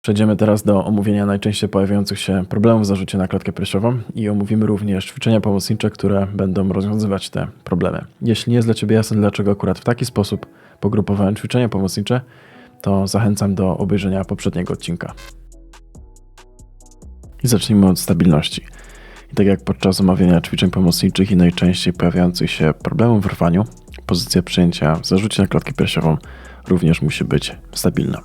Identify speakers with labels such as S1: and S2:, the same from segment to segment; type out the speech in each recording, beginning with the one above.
S1: Przejdziemy teraz do omówienia najczęściej pojawiających się problemów w zarzucie na klatkę piersiową i omówimy również ćwiczenia pomocnicze, które będą rozwiązywać te problemy. Jeśli nie jest dla Ciebie jasne, dlaczego akurat w taki sposób pogrupowałem ćwiczenia pomocnicze, to zachęcam do obejrzenia poprzedniego odcinka. I zacznijmy od stabilności. I tak jak podczas omawiania ćwiczeń pomocniczych i najczęściej pojawiających się problemów w rwaniu, pozycja przyjęcia w zarzucie na klatkę piersiową również musi być stabilna.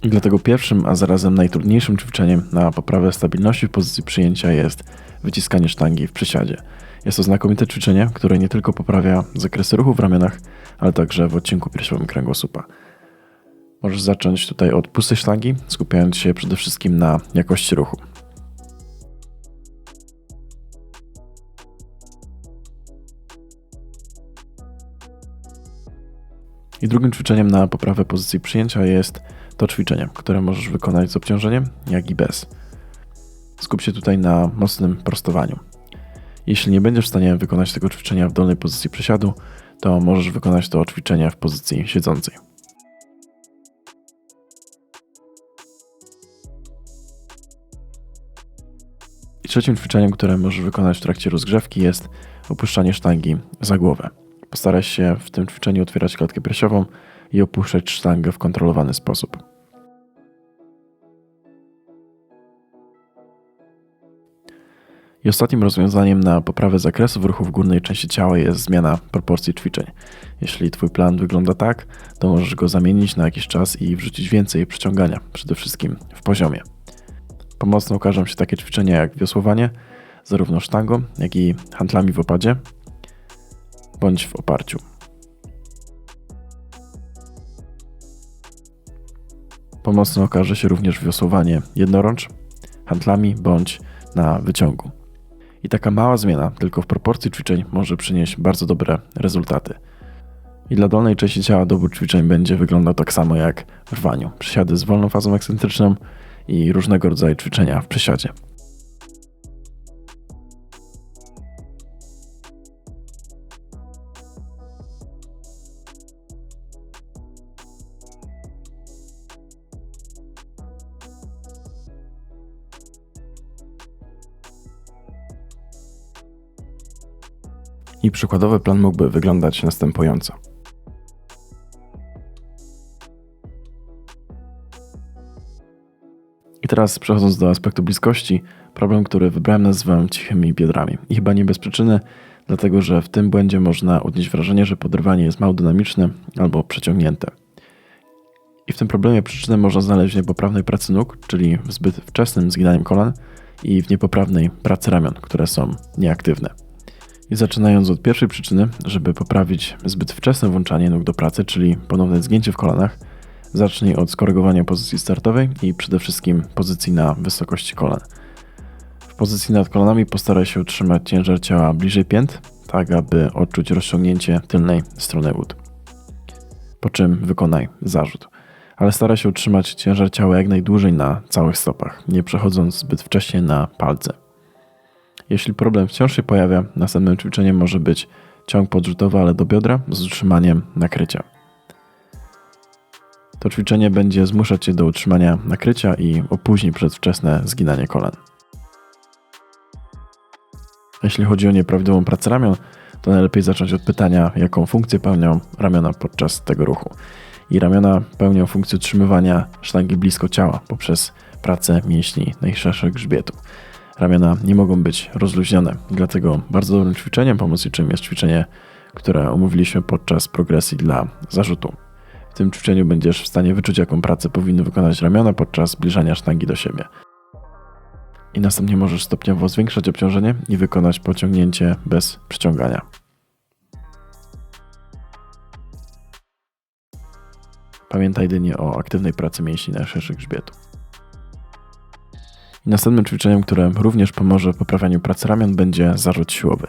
S1: I dlatego pierwszym, a zarazem najtrudniejszym ćwiczeniem na poprawę stabilności w pozycji przyjęcia jest wyciskanie sztangi w przysiadzie. Jest to znakomite ćwiczenie, które nie tylko poprawia zakresy ruchu w ramionach, ale także w odcinku piersiowym kręgosłupa. Możesz zacząć tutaj od pustej sztangi, skupiając się przede wszystkim na jakości ruchu. I drugim ćwiczeniem na poprawę pozycji przyjęcia jest to ćwiczenie, które możesz wykonać z obciążeniem, jak i bez. Skup się tutaj na mocnym prostowaniu. Jeśli nie będziesz w stanie wykonać tego ćwiczenia w dolnej pozycji przysiadu, to możesz wykonać to ćwiczenie w pozycji siedzącej. I trzecim ćwiczeniem, które możesz wykonać w trakcie rozgrzewki, jest opuszczanie sztangi za głowę. Postaraj się w tym ćwiczeniu otwierać klatkę piersiową i opuszczać sztangę w kontrolowany sposób. I ostatnim rozwiązaniem na poprawę zakresu w ruchu w górnej części ciała jest zmiana proporcji ćwiczeń. Jeśli Twój plan wygląda tak, to możesz go zamienić na jakiś czas i wrzucić więcej przyciągania, przede wszystkim w poziomie. Pomocne okażą się takie ćwiczenia jak wiosłowanie, zarówno sztangą, jak i handlami w opadzie, bądź w oparciu. Pomocne okaże się również wiosłowanie jednorącz, handlami bądź na wyciągu. I taka mała zmiana tylko w proporcji ćwiczeń może przynieść bardzo dobre rezultaty. I dla dolnej części ciała dobór ćwiczeń będzie wyglądał tak samo jak w rwaniu. Przysiady z wolną fazą ekscentryczną i różnego rodzaju ćwiczenia w przysiadzie. I przykładowy plan mógłby wyglądać następująco. I teraz przechodząc do aspektu bliskości, problem, który wybrałem, nazywam cichymi biodrami. I chyba nie bez przyczyny, dlatego że w tym błędzie można odnieść wrażenie, że podrywanie jest mało dynamiczne albo przeciągnięte. I w tym problemie przyczynę można znaleźć w niepoprawnej pracy nóg, czyli w zbyt wczesnym zginaniu kolan i w niepoprawnej pracy ramion, które są nieaktywne. I zaczynając od pierwszej przyczyny, żeby poprawić zbyt wczesne włączanie nóg do pracy, czyli ponowne zgięcie w kolanach, zacznij od skorygowania pozycji startowej i przede wszystkim pozycji na wysokości kolan. W pozycji nad kolanami postaraj się utrzymać ciężar ciała bliżej pięt, tak aby odczuć rozciągnięcie tylnej strony ud. Po czym wykonaj zarzut. Ale staraj się utrzymać ciężar ciała jak najdłużej na całych stopach, nie przechodząc zbyt wcześnie na palce. Jeśli problem wciąż się pojawia, następnym ćwiczeniem może być ciąg podrzutowy, ale do biodra z utrzymaniem nakrycia. To ćwiczenie będzie zmuszać Cię do utrzymania nakrycia i opóźni przedwczesne zginanie kolan. Jeśli chodzi o nieprawidłową pracę ramion, to najlepiej zacząć od pytania, jaką funkcję pełnią ramiona podczas tego ruchu. I ramiona pełnią funkcję utrzymywania sztangi blisko ciała poprzez pracę mięśni najszerszych grzbietu. Ramiona nie mogą być rozluźnione, dlatego bardzo dobrym ćwiczeniem pomocniczym jest ćwiczenie, które omówiliśmy podczas progresji dla zarzutu. W tym ćwiczeniu będziesz w stanie wyczuć, jaką pracę powinny wykonać ramiona podczas zbliżania sztangi do siebie. I następnie możesz stopniowo zwiększać obciążenie i wykonać pociągnięcie bez przyciągania. Pamiętaj jedynie o aktywnej pracy mięśni najszerszych grzbietu. I następnym ćwiczeniem, które również pomoże w poprawianiu pracy ramion, będzie zarzut siłowy.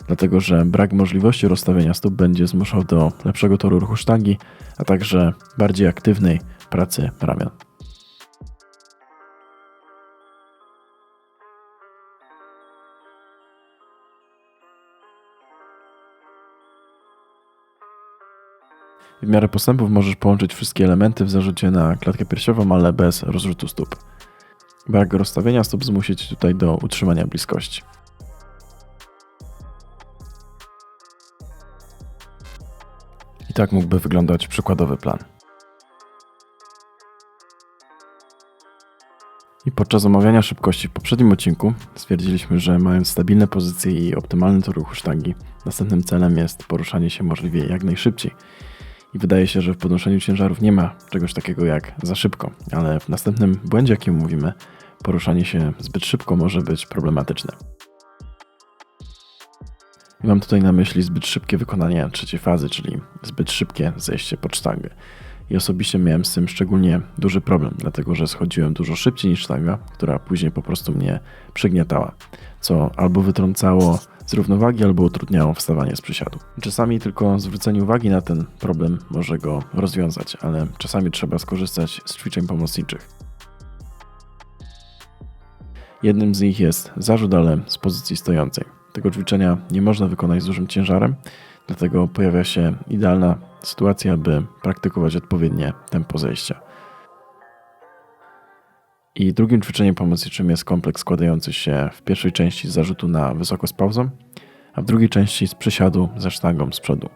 S1: Dlatego, że brak możliwości rozstawienia stóp będzie zmuszał do lepszego toru ruchu sztangi, a także bardziej aktywnej pracy ramion. W miarę postępów możesz połączyć wszystkie elementy w zarzucie na klatkę piersiową, ale bez rozrzutu stóp. Brak rozstawienia stóp zmusi Cię tutaj do utrzymania bliskości. I tak mógłby wyglądać przykładowy plan. I podczas omawiania szybkości w poprzednim odcinku stwierdziliśmy, że mając stabilne pozycje i optymalny tor ruchu sztangi, następnym celem jest poruszanie się możliwie jak najszybciej. I wydaje się, że w podnoszeniu ciężarów nie ma czegoś takiego jak za szybko, ale w następnym błędzie, jakim mówimy, poruszanie się zbyt szybko może być problematyczne. I mam tutaj na myśli zbyt szybkie wykonanie trzeciej fazy, czyli zbyt szybkie zejście pod sztangę. I osobiście miałem z tym szczególnie duży problem, dlatego że schodziłem dużo szybciej niż sztanga, która później po prostu mnie przygniatała, co albo wytrącało z równowagi, albo utrudniało wstawanie z przysiadu. Czasami tylko zwrócenie uwagi na ten problem może go rozwiązać, ale czasami trzeba skorzystać z ćwiczeń pomocniczych. Jednym z nich jest zarzut, ale z pozycji stojącej. Tego ćwiczenia nie można wykonać z dużym ciężarem, dlatego pojawia się idealna sytuacja, by praktykować odpowiednie tempo zejścia. I drugim ćwiczeniem pomocniczym jest kompleks składający się w pierwszej części z zarzutu na wysoko z pauzą, a w drugiej części z przysiadu ze sztangą z przodu.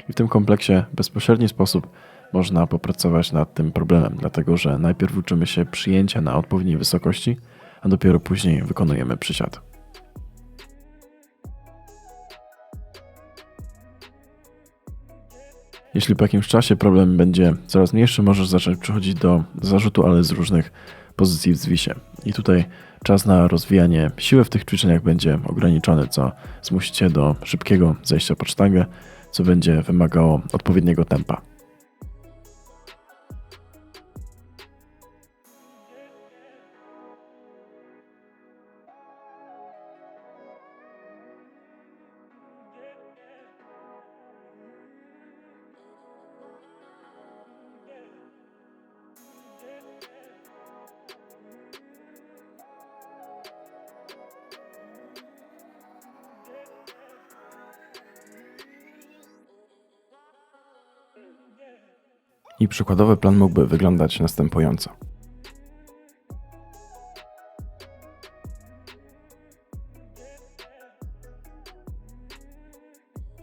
S1: I w tym kompleksie w bezpośredni sposób można popracować nad tym problemem, dlatego że najpierw uczymy się przyjęcia na odpowiedniej wysokości, a dopiero później wykonujemy przysiad. Jeśli po jakimś czasie problem będzie coraz mniejszy, możesz zacząć przechodzić do zarzutu, ale z różnych pozycji w zwisie. I tutaj czas na rozwijanie siły w tych ćwiczeniach będzie ograniczony, co zmusi Cię do szybkiego zejścia pod sztangę, co będzie wymagało odpowiedniego tempa. I przykładowy plan mógłby wyglądać następująco.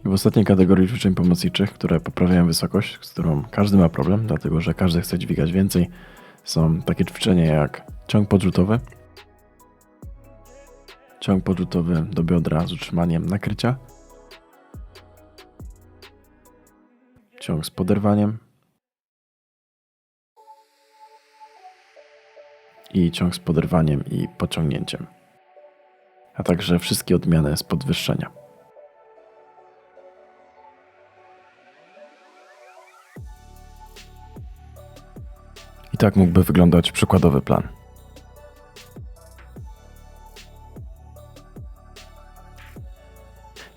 S1: W ostatniej kategorii ćwiczeń pomocniczych, które poprawiają wysokość, z którą każdy ma problem, dlatego że każdy chce dźwigać więcej, są takie ćwiczenia jak ciąg podrzutowy, ciąg podrzutowy do biodra z utrzymaniem nakrycia, ciąg z poderwaniem i ciąg z poderwaniem i pociągnięciem, a także wszystkie odmiany z podwyższenia. I tak mógłby wyglądać przykładowy plan.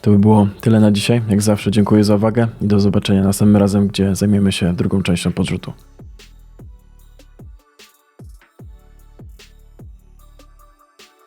S1: To by było tyle na dzisiaj. Jak zawsze dziękuję za uwagę i do zobaczenia następnym razem, gdzie zajmiemy się drugą częścią podrzutu.